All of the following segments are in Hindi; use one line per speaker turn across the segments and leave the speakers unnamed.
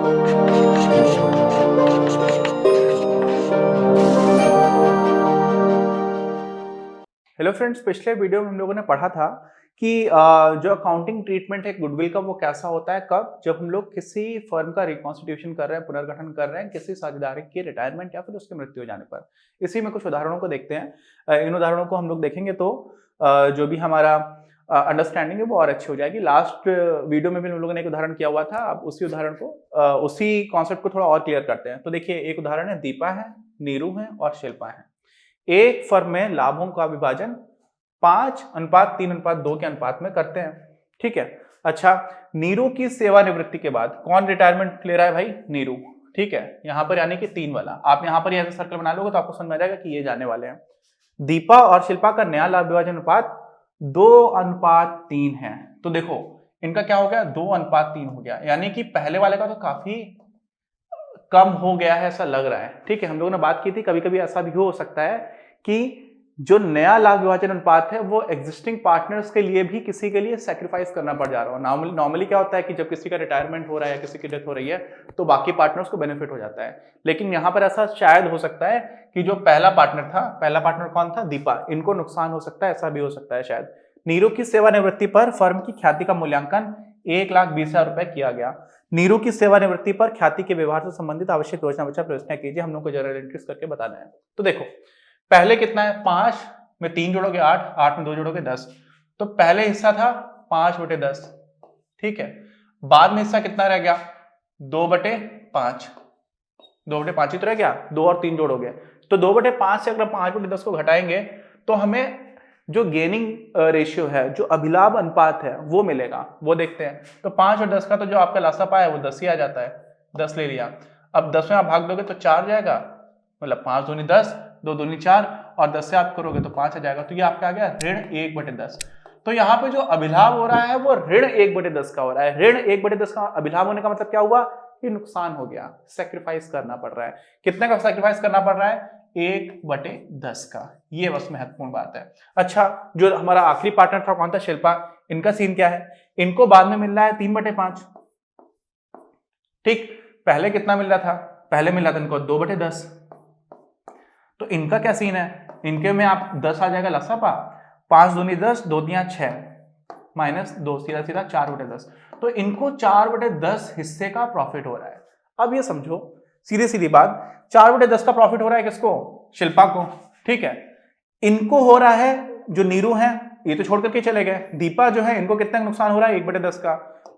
हेलो फ्रेंड्स, पिछले वीडियो में हम लोगों ने पढ़ा था कि जो अकाउंटिंग ट्रीटमेंट है गुडविल का वो कैसा होता है, कब जब हम लोग किसी फर्म का रिकॉन्स्टिट्यूशन कर रहे हैं, पुनर्गठन कर रहे हैं किसी साझेदार की रिटायरमेंट या फिर उसकी मृत्यु हो जाने पर। इसी में कुछ उदाहरणों को देखते हैं। इन उदाहरणों को हम लोग देखेंगे तो जो भी हमारा अंडरस्टैंडिंग है वो और अच्छी हो जाएगी। लास्ट वीडियो में भी हम लोगों ने एक उदाहरण किया हुआ था, अब उसी उदाहरण को उसी कॉन्सेप्ट को थोड़ा और क्लियर करते हैं। तो देखिए, एक उदाहरण है, दीपा है, नीरू है और शिल्पा है। एक फर्म में लाभों का विभाजन 5:3:2 के अनुपात में करते हैं। ठीक है। अच्छा, नीरू की सेवानिवृत्ति के बाद कौन रिटायरमेंट ले रहा है भाई? नीरू। ठीक है, यहां पर यानी कि 3 वाला। आप यहां पर ऐसा सर्कल बना लोगे तो आपको समझ में आ जाएगा कि ये जाने वाले हैं। दीपा और शिल्पा का नया लाभ विभाजन अनुपात 2:3 है। तो देखो, इनका क्या हो गया? 2:3 हो गया, यानी कि पहले वाले का तो काफी कम हो गया है ऐसा लग रहा है। ठीक है, हम लोगों ने बात की थी कभी कभी ऐसा भी हो सकता है कि जो नया लाभ विभाजन अनुपात है वो एग्जिस्टिंग पार्टनर्स के लिए भी किसी के लिए सैक्रिफाइस करना पड़ जा रहा हो। नॉर्मली क्या होता है कि जब किसी का रिटायरमेंट हो रहा है या किसी की डेथ हो रही है तो बाकी पार्टनर्स को बेनिफिट हो जाता है, लेकिन यहां पर ऐसा शायद हो सकता है कि जो पहला पार्टनर था, पहला पार्टनर कौन था? दीपा, इनको नुकसान हो सकता है, ऐसा भी हो सकता है शायद। नीरू की सेवानिवृत्ति पर फर्म की ख्याति का मूल्यांकन 1,20,000 रुपए किया गया। नीरू की सेवानिवृत्ति पर ख्याति के व्यवहार से संबंधित आवश्यक योजना बचा प्रश्न कीजिए। हम लोग को जर्नल एंट्रीज करके बताना है। तो देखो, पहले कितना है? 5 में 3 जोड़ोगे 8, 8 में 2 जोड़ोगे 10। तो पहले हिस्सा था 5/10। ठीक है, बाद में हिस्सा कितना रह गया? 2/5। 2/5 ही तो रह गया, 2 और 3 जोड़ोगे तो 2/5 से अगर 5/10 को घटाएंगे तो हमें जो गेनिंग रेशियो है, जो अभिलाभ अनुपात है वो मिलेगा। वो देखते हैं। तो 5 और 10 का तो जो आपका लासापा है वो 10 ही आ जाता है। 10 ले लिया। अब 10 में आप भाग दोगे तो 4 जाएगा, मतलब 5 दूनी 10, 2 दूनी 4 और 10 से आप करोगे तो 5 आ जाएगा। तो ये आपका आ गया ऋण 1/10। तो यहाँ पे जो अभिलाभ हो रहा है वो ऋण 1/10 का हो रहा है। ऋण 1/10 का अभिलाभ होने का मतलब क्या हुआ? कि नुकसान हो गया, सेक्रीफाइस करना पड़ रहा है। कितने का सेक्रीफाइस करना पड़ रहा है? 1/10 का। ये बस महत्वपूर्ण बात है। अच्छा, जो हमारा आखिरी पार्टनर था कौन था? शिल्पा। इनका सीन क्या है? इनको बाद में मिल रहा है 3/5। ठीक, पहले कितना मिल रहा था? पहले मिल रहा था इनको 2/10। तो इनका क्या सीन है? इनके में आप 10 आ जाएगा लसापा, 5 दूनी 10, 2 दिया 6 माइनस 2, सीधा सीधा 4/10। तो इनको 4/10 हिस्से का प्रॉफिट हो रहा है। अब ये समझो, सीधी सीधी बात, 4/10 का प्रॉफिट हो रहा है किसको? शिल्पा को। ठीक है, इनको हो रहा है, जो नीरू है ये तो छोड़ करके चले गए। दीपा जो है, इनको कितना नुकसान हो रहा है? 1/10 का।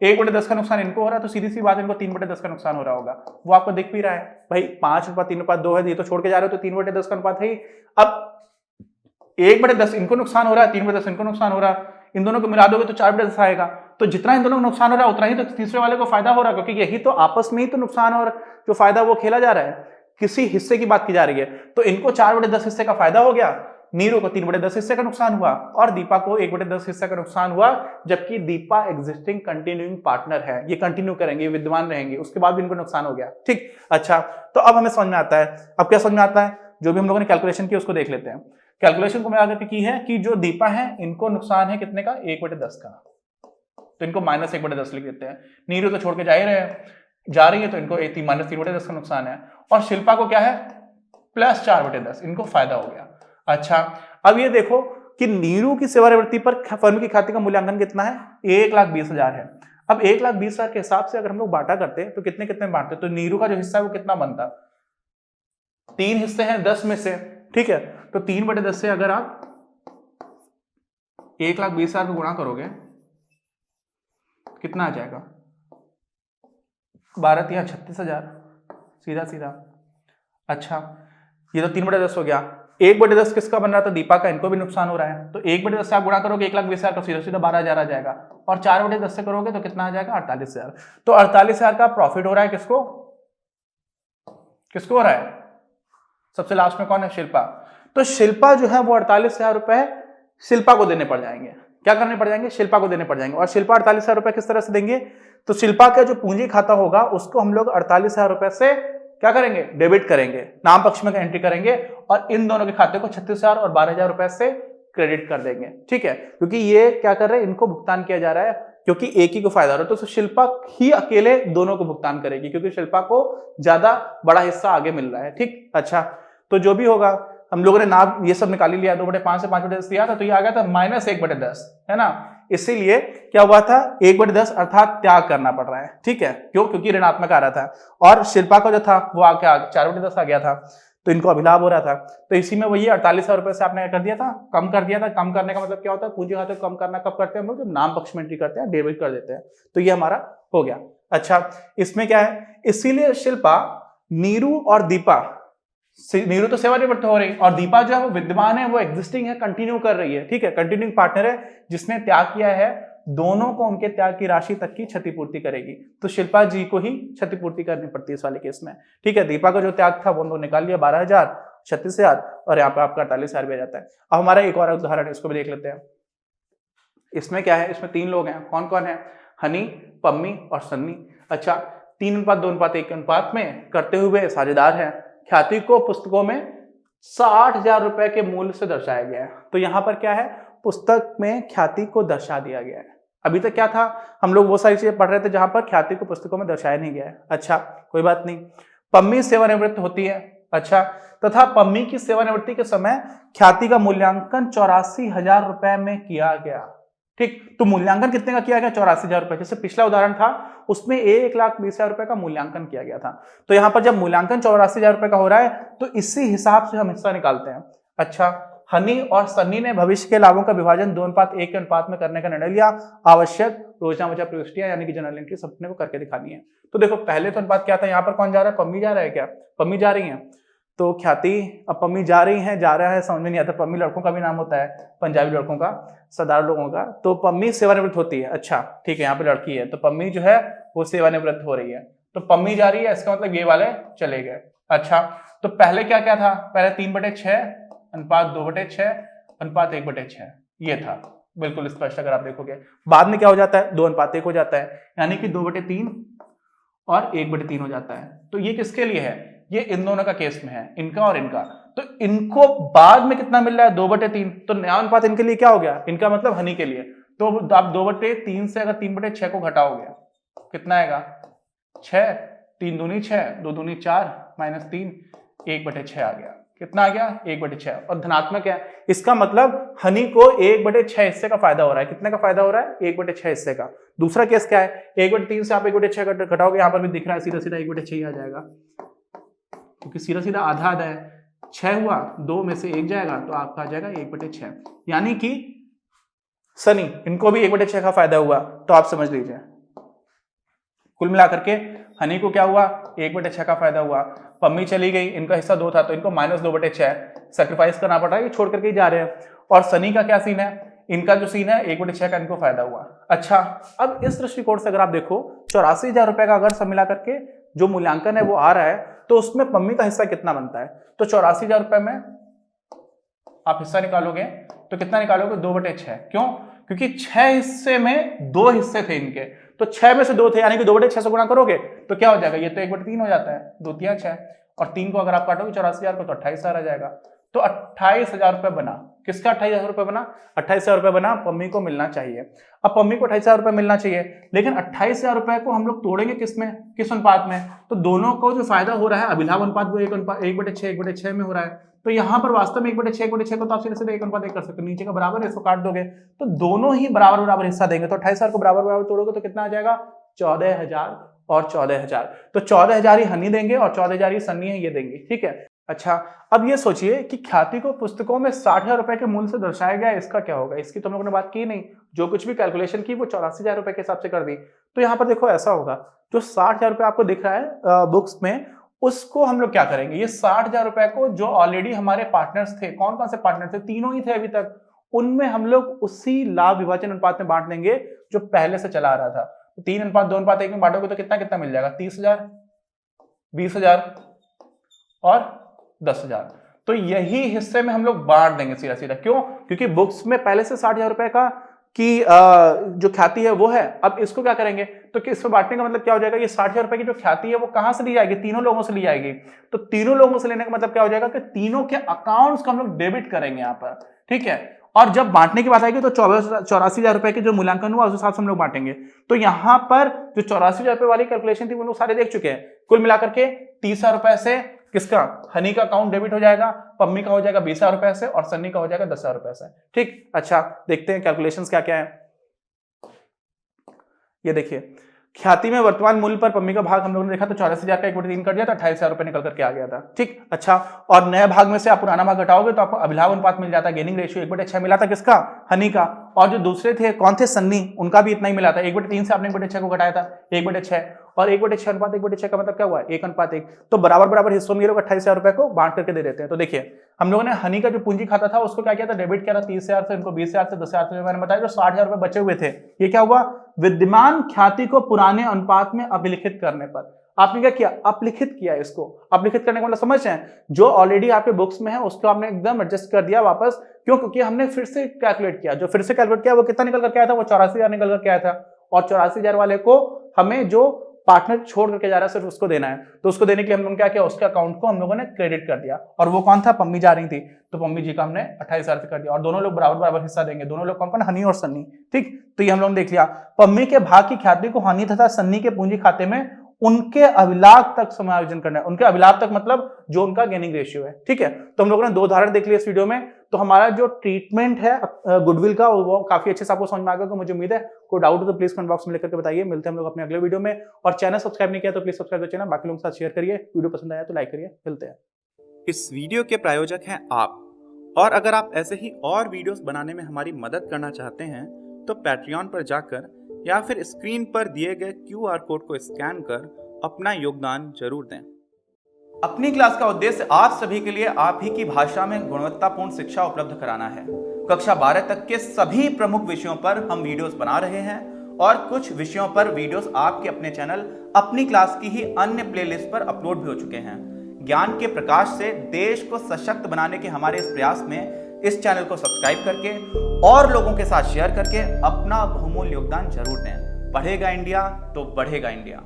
1/10 का नुकसान इनको हो रहा है, तो सीधी सी बात इनको 3/10 का नुकसान हो रहा होगा। वो आपको दिख भी रहा है भाई, 5:3:2 है, ये तो छोड़ के जा रहे हो तो 3/10 का अनुपात है। अब 1/10 इनको नुकसान हो रहा है, 3/10 इनको नुकसान हो रहा है, इन दोनों को मिला दोगे तो 4/10 आएगा। तो जितना इन दोनों को नुकसान हो रहा है उतना ही तो तीसरे वाले को फायदा हो रहा है, क्योंकि यही तो आपस में ही तो नुकसान और जो फायदा वो खेला जा रहा है, किसी हिस्से की बात की जा रही है। तो इनको 4/10 हिस्से का फायदा हो गया, नीरू को 3/10 हिस्से का नुकसान हुआ और दीपा को 1/10 हिस्से का नुकसान हुआ। जबकि दीपा एग्जिस्टिंग कंटिन्यूइंग पार्टनर है, ये कंटिन्यू करेंगे, विद्यमान रहेंगे, उसके बाद भी इनको नुकसान हो गया। ठीक, अच्छा, तो अब हमें समझ में आता है। अब क्या समझ में आता है? जो भी हम लोगों ने कैलकुलेशन की उसको देख लेते हैं। कैलकुलेशन को मिला करके की है कि जो दीपा है इनको नुकसान है कितने का? 1/10 का, तो इनको -1/10 लिख देते हैं। नीरू तो छोड़ के जा ही रहे हैं, जा रही है, तो इनको -3/10 का नुकसान है। और शिल्पा को क्या है? +4/10, इनको फायदा हो गया। अच्छा, अब ये देखो कि नीरू की सेवानिवृत्ति पर फर्म की ख्याति का मूल्यांकन कितना है? 1,20,000 है। अब 1,20,000 के हिसाब से अगर हम लोग बांटा करते तो कितने कितने बांटते? तो नीरू का जो हिस्सा है वो कितना बनता? 3 हिस्से हैं 10 में से। ठीक है, तो 3/10 से अगर आप 1,20,000 को गुणा करोगे कितना आ जाएगा? 12 या 36,000, सीधा सीधा। अच्छा, ये तो 3/10 हो गया। 1/10 किसका बन रहा था? दीपा का, इनको भी नुकसान हो रहा है। तो 1/10 से आप गुणा करोगे 1,20,000 का, सीधा सीधा 12,000 आ जाएगा। और 4/10 से करोगे तो कितना आ जाएगा? 48,000। तो 48,000 का प्रॉफिट हो रहा है किसको? किसको हो रहा है? सबसे लास्ट में कौन है? शिल्पा। तो शिल्पा जो है वो 48,000 रुपए शिल्पा को देने पड़ जाएंगे। क्या करने पड़ जाएंगे? शिल्पा को देने पड़ जाएंगे। और शिल्पा 48,000 रुपए किस तरह से देंगे? तो शिल्पा का जो पूंजी खाता होगा उसको हम लोग 48,000 रुपए से क्या करेंगे? डेबिट करेंगे, नाम पक्ष में एंट्री करेंगे और इन दोनों के खाते को 36,000 और 12,000 रुपए से क्रेडिट कर देंगे। ठीक है, क्योंकि ये क्या कर रहे हैं? इनको भुगतान किया जा रहा है क्योंकि एक ही को फायदा हो रहा है, तो शिल्पा ही अकेले दोनों को भुगतान करेगी क्योंकि शिल्पा को ज्यादा बड़ा हिस्सा आगे मिल रहा है। ठीक, अच्छा तो जो भी होगा हम लोगों ने नाम ये सब निकाल लिया, 2/5 से 5/10 दिया था, तो ये आ गया था -1/10, है ना। इसीलिए क्या हुआ था, 1/10 अर्थात त्याग करना पड़ रहा है। ठीक है, क्यों, क्योंकि ऋणात्मक आ रहा था और शिल्पा का जो था वो आके 4/10 आ गया था, तो इनको अभिलाभ हो रहा था। तो इसी में वही 48,000 रुपए से आपने कर दिया था, कम कर दिया था। कम करने का मतलब क्या होता है, पूंजी खाते को कम करना कब करते हैं हम लोग, जब नाम पक्ष में एंट्री करते हैं, डेबिट कर देते हैं। तो ये हमारा हो गया। अच्छा, इसमें क्या है, इसीलिए शिल्पा, नीरू और दीपा, नीरू तो सेवानिवृत्त हो रही और दीपा जो है वो विद्यमान है, वो एग्जिस्टिंग है, कंटिन्यू कर रही है। ठीक है, कंटिन्यूइंग पार्टनर है, जिसने त्याग किया है, दोनों को उनके त्याग की राशि तक की क्षतिपूर्ति करेगी। तो शिल्पा जी को ही क्षतिपूर्ति करनी पड़ती है इस वाले केस में। ठीक है, दीपा का जो त्याग था वो हम लोग निकाल लिया, 12,000, 36,000 और यहाँ पे आपका 48,000 भी आ जाता है। अब हमारा एक और उदाहरण है, इसको भी देख लेते हैं। इसमें क्या है, इसमें 3 लोग हैं, कौन कौन है, हनी, पम्मी और सन्नी। अच्छा, 3:2:1 के अनुपात में करते हुए साझेदार है। ख्याति को पुस्तकों में 60,000 रुपए के मूल्य से दर्शाया गया है। तो यहां पर क्या है, पुस्तक में ख्याति को दर्शा दिया गया है। अभी तक क्या था, हम लोग वो सारी चीजें पढ़ रहे थे जहां पर ख्याति को पुस्तकों में दर्शाया नहीं गया है। अच्छा, कोई बात नहीं। पम्मी सेवानिवृत्त होती है। अच्छा, तथा पम्मी की सेवानिवृत्ति के समय ख्याति का मूल्यांकन 84,000 रुपए में किया गया। ठीक, तो मूल्यांकन कितने का किया गया, 84,000 रुपए। जैसे पिछला उदाहरण था उसमें 1,20,000 रुपए का मूल्यांकन किया गया था। तो यहां पर जब मूल्यांकन 84,000 रुपए का हो रहा है तो इसी हिसाब से हम हिस्सा निकालते हैं। अच्छा, हनी और सन्नी ने भविष्य के लाभों का विभाजन 2:1 के अनुपात में करने का निर्णय लिया। आवश्यक रोजना वजह प्रविष्टियां यानी कि जनरल एंट्री अपने को करके दिखानी है। तो देखो पहले तो अनुपात क्या था, यहाँ पर कौन जा रहा है, पम्मी जा रहा है क्या, पम्मी जा रही है। तो ख्याति, अब पम्मी जा रही है, जा रहा है, समझ में नहीं आता। पम्मी लड़कों का भी नाम होता है, पंजाबी लड़कों का, साधारण लोगों का। तो पम्मी सेवानिवृत्त होती है। अच्छा ठीक है, यहाँ पे लड़की है तो पम्मी जो है वो सेवानिवृत्त हो रही है। तो पम्मी जा रही है, इसका मतलब ये वाले चले गए। अच्छा, तो पहले क्या क्या था, पहले 3/6 अनुपात 2/6 अनुपात 1/6 ये था, बिल्कुल स्पष्ट अगर आप देखोगे। बाद में क्या हो जाता है, 2:1 हो जाता है, यानी कि 2/3 और 1/3 हो जाता है। तो ये किसके लिए है, ये इन दोनों का केस में है, इनका और इनका। तो इनको बाद में कितना मिल रहा है, 2/3। तो नया अनुपात इनके लिए क्या हो गया, इनका मतलब हनी के लिए। तो आप 2/3 से अगर 3/6 को घटाओगे कितना आएगा, 6, 3 दूनी 6, 2 दूनी 4 -3, 1/6 आ गया। कितना आ गया, 1/6 और धनात्मक है। इसका मतलब हनी को 1/6 हिस्से का फायदा हो रहा है। कितने का फायदा हो रहा है, 1/6 हिस्से का। दूसरा केस क्या है, 1/3 से आप 1/6 घटाओगे, यहां पर भी दिख रहा है सीधा सीधा 1/6 ही आ जाएगा, क्योंकि सीधा सीधा आधा आधा है। 6 हुआ, 2 में से 1 जाएगा तो आपका आ जाएगा 1/6। यानी कि सनी, इनको भी 1/6 का फायदा हुआ। तो आप समझ लीजिए कुल मिलाकर के हनी को क्या हुआ, 1/6 का फायदा हुआ। पम्मी चली गई, इनका हिस्सा 2 था तो इनको -2/6 सैक्रिफाइस करना पड़ रहा है, ये छोड़ करके ही जा रहे हैं। और सनी का क्या सीन है, इनका जो सीन है 1/6 का इनको फायदा हुआ। अच्छा, अब इस दृष्टिकोण से अगर आप देखो 84,000 रुपए का अगर सब मिला करके जो मूल्यांकन है वो आ रहा है, तो उसमें पम्मी का हिस्सा कितना बनता है। तो 84,000 रुपए में आप हिस्सा निकालोगे तो कितना निकालोगे, 2/6। क्यों, क्योंकि 6 हिस्से में 2 हिस्से थे इनके, तो 6 में से 2 थे, यानी कि 2/6 से गुणा करोगे तो क्या हो जाएगा, ये तो 1/3 हो जाता है, 2 तिया 6 और 3 को अगर आप काटोगे 84,000 को तो 28,000 आ जाएगा। तो 28,000 रुपए बना, किसका 28,000 रुपए बना, 28,000 रुपए बना, पम्मी को मिलना चाहिए। अब पम्मी को 28,000 रुपए मिलना चाहिए, लेकिन 28,000 रुपए को हम लोग तोड़ेंगे किसमें, किस अनुपात में, तो दोनों को जो फायदा हो रहा है अभिलाभ अनुपात वो 1/6 में हो रहा है। तो यहां पर वास्तव में 1/6 को तो आप सीधे 1:1 कर सकते हो, नीचे का बराबर है, इसको काट दोगे तो दोनों ही बराबर बराबर हिस्सा देंगे। तो 28,000 को बराबर बराबर तोड़ोगे तो कितना आ जाएगा, 14,000 और 14,000। तो 14,000 ही हनी देंगे और 14,000 ही सन्नी है, ये देंगे। ठीक है, अच्छा अब ये सोचिए कि ख्याति को पुस्तकों में 60,000 रुपए के मूल्य से दर्शाया गया, इसका क्या होगा, इसकी तो हम लोगों ने बात की नहीं। जो कुछ भी कैलकुलेशन की वो 84,000 रुपए के हिसाब से कर दी। तो यहाँ पर देखो ऐसा होगा, जो 60,000 रुपए आपको दिख रहा है बुक्स में, उसको हम लोग क्या करेंगे, ये 60,000 रुपए को जो ऑलरेडी हमारे पार्टनर्स थे, कौन कौन से पार्टनर थे, तीनों ही थे अभी तक, उनमें हम लोग उसी लाभ विभाजन अनुपात में बांट देंगे जो पहले से चला आ रहा था। तो 3:2:1 में बांटोगे तो कितना कितना मिल जाएगा, 30,000, 20,000 और 10,000। तो यही हिस्से में हम लोग बांट देंगे सीधा सीधा। क्यों, क्योंकि बुक्स में पहले से 60,000 रुपए का की जो ख्याति है वो है। अब इसको क्या करेंगे, तो इसमें बांटने का मतलब क्या हो जाएगा, ये 60,000 रुपए की जो ख्याति है वो कहां से ली जाएगी, तीनों लोगों से ली जाएगी। तो तीनों लोगों से लेने का मतलब क्या हो जाएगा कि तीनों के अकाउंट्स को हम लोग डेबिट करेंगे यहाँ पर। ठीक है, और जब बांटने की बात आएगी तो 84,000 रुपए के जो मूल्यांकन हुआ उस हिसाब से हम लोग बांटेंगे। तो यहाँ पर जो 84,000 रुपए वाली कैलकुलेशन थी वो लोग सारे देख चुके हैं। कुल मिलाकर के 30,000 रुपए से किसका, हनी का अकाउंट डेबिट हो जाएगा, पम्मी का हो जाएगा 20,000 रुपए से और सन्नी का हो जाएगा 10,000 रुपए से। ठीक, अच्छा देखते हैं कैलकुलेशंस क्या क्या है। ये देखिए, ख्याति में वर्तमान मूल्य पर पम्मी का भाग हम लोगों ने देखा तो 84,000 का 1/3 कर दिया था, 28,000 रुपए निकल करके आ गया था। ठीक, अच्छा, और नए भाग में से आप पुराना भाग घटाओगे तो आपको अभिलाभ अनुपात मिल जाता है, गेनिंग रेशियो 1/6 मिला था किसका, हनी का। और जो दूसरे थे कौन थे, सन्नी, उनका भी इतना ही मिला था, 1/3 से आपने 1/6 को घटाया था, 1/6 और 1/6 अनुपात 1/6 का मतलब क्या हुआ, 1:1। तो बराबर बराबर हिस्सों में ये लोग 28,000 रुपए को बांट करके दे देते हैं। तो देखिए हम लोगों ने हनी का जो पूंजी खाता था उसको क्या किया था, डेबिट किया था 30,000 से, इनको 20,000 से, 10,000 से, मैंने बताया जो 60,000 रुपए बचे हुए थे, ये क्या हुआ, विद्यमान ख्याति को पुराने अनुपात में अभिलिखित करने पर आपने क्या किया, अपलिखित किया। इसको अपलिखित करने का मतलब समझ रहे हैं, जो ऑलरेडी आपके बुक्स में है उसको आपने एकदम एडजस्ट कर दिया वापस। क्यों, क्योंकि हमने फिर से कैलकुलेट किया, जो फिर से कैलकुलेट किया वो कितना निकल करके आया था, वो 84,000 निकल करके आया था। और 84,000 वाले को हमें जो पार्टनर छोड़ करके जा रहा है सिर्फ उसको देना है, तो उसको देने के लिए हम लोगों ने क्या किया, उसके अकाउंट को हम लोगों ने क्रेडिट कर दिया। और वो कौन था, पम्मी जा रही थी, तो पम्मी जी का हमने 28,000 कर दिया और दोनों लोग बराबर बराबर हिस्सा देंगे। दोनों लोग कौन कौन, हनी और सन्नी। ठीक, तो ये हम लोगों ने देख लिया। पम्मी के भाग की ख्याति को हनी तथा सन्नी के पूंजी खाते में उनके अभिलाभ तक समायोजन करना है। उनके अभिलाभ तक मतलब जो उनका गेनिंग रेशियो है। ठीक है, तो हम लोगों ने 2 उदाहरण देख लिए इस वीडियो में। तो हमारा जो ट्रीटमेंट है गुडविल का वो काफी अच्छे से आपको समझ में आ गया, मुझे उम्मीद है। कोई डाउट हो तो प्लीज कमेंट बॉक्स में लिख करके बताइए। मिलते हैं हम लोग अपने अगले वीडियो में। और चैनल सब्सक्राइब नहीं किया तो प्लीज सब्सक्राइब चैनल, बाकी लोगों के साथ शेयर करिए। वीडियो पसंद आया तो लाइक करिए। मिलते हैं।
इस वीडियो के प्रायोजक हैं आप, और अगर आप ऐसे ही और वीडियोस बनाने में हमारी मदद करना चाहते हैं तो पैट्रियन पर जाकर या फिर स्क्रीन पर दिए गए QR कोड को स्कैन कर अपना योगदान जरूर दें।
अपनी क्लास का उद्देश्य आप सभी के लिए आप ही की भाषा में गुणवत्तापूर्ण शिक्षा उपलब्ध कराना है। कक्षा 12 तक के सभी प्रमुख विषयों पर हम वीडियोस बना रहे हैं और कुछ विषयों पर वीडियोस आपके अपने चैनल अपनी क्लास की ही अन्य प्लेलिस्ट पर अपलोड भी हो चुके हैं। ज्ञान के प्रकाश से देश को सशक्त बनाने के हमारे इस प्रयास में इस चैनल को सब्सक्राइब करके और लोगों के साथ शेयर करके अपना बहुमूल्य योगदान जरूर दें। पढ़ेगा इंडिया तो बढ़ेगा इंडिया।